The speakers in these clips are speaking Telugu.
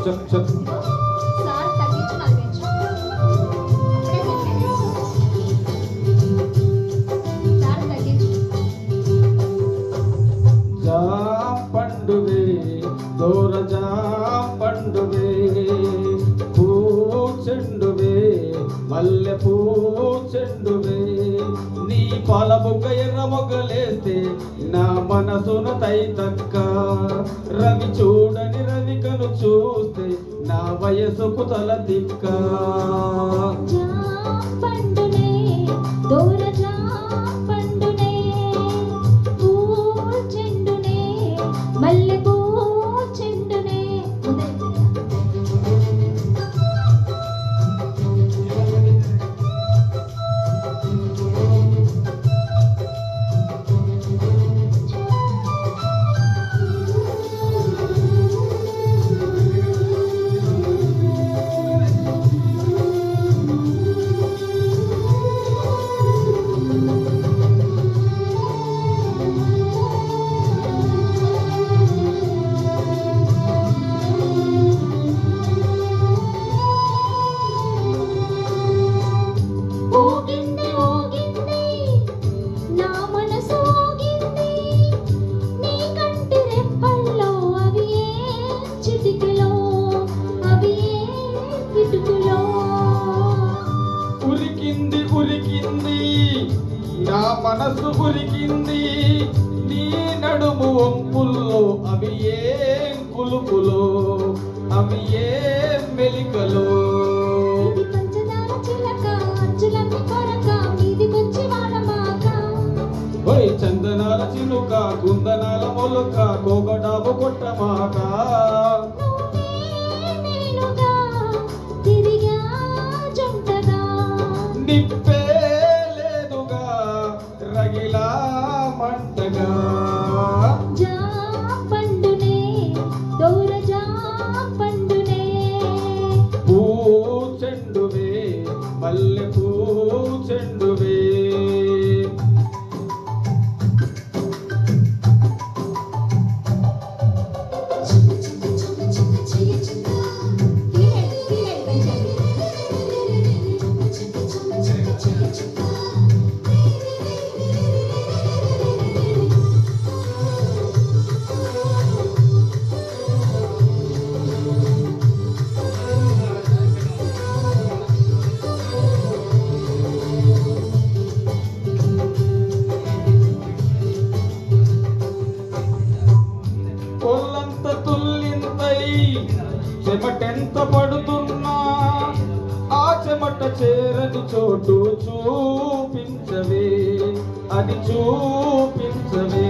సార్ తగ్గించు నాకు పెంచు. సార్ తగ్గించు. పండువే దూర పండువే పూచెండువే మల్లె పూచెండువే నీ పాల బుగ్గ ఎర్ర మొగ్గలేస్తే నా మనసున తైతక్క రవి చూడని రవికను చూస్తే నా వయసుకు తల దిక్క పండునే దూర పండునే పూచెండునే మల్లె పూచెండునే. ఉరికింది ఉరికింది నా మనసు ఉరికింది నీ నడుము వంపుల్లో అవి ఏం కులుకులో అవి ఏం మెలికలో ఓయ్ చందనాల చిలుక కుందనాల మొలక కోగడాబు కొట్టమాక నిప్పే లేదుగా రగిలా మంటగా పండునే దూర పండునే పూచెండువే మల్లె పూచెండువే కొల్లంత తుల్లింతై చెమటెంత పడుతున్నా ఆ చెమట చేరని చోటు చూపించవే అది చూపించవే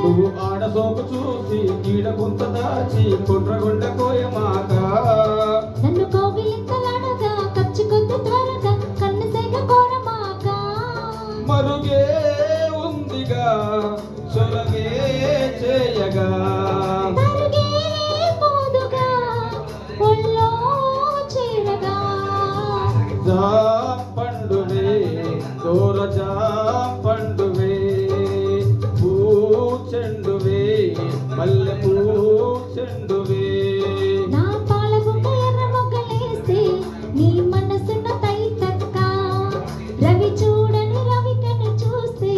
నువ్వు ఆడసోపు చూసి నీడ కొంత దాచి కొండ్రగొండ కోయమాక నన్ను కోగిలింతలాడగా ఖర్చు కొద్ది త్వరగా కన్ను సేగ కోరమాక మరుగే ఉందిగా చొరగే చేయగా తరుగే పోదుగా ఒళ్ళో చేరగా పండువే దూర పండువే పూచెండువే మల్లె పూచెండువే నా పాల బుగ్గ ఎర్ర మొగ్గలేస్తే నీ మనసున తైతక్క రవి చూడని రవికను చూస్తే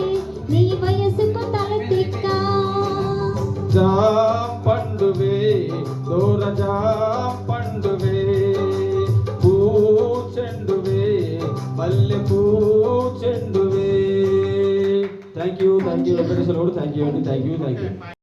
నీ వయసుకు తల తిక్క పండువే దూర పండువే పూచెండువే మల్లె పూచెండువే. Thank you Venkateswara Goud. Thank you అండి. Thank you.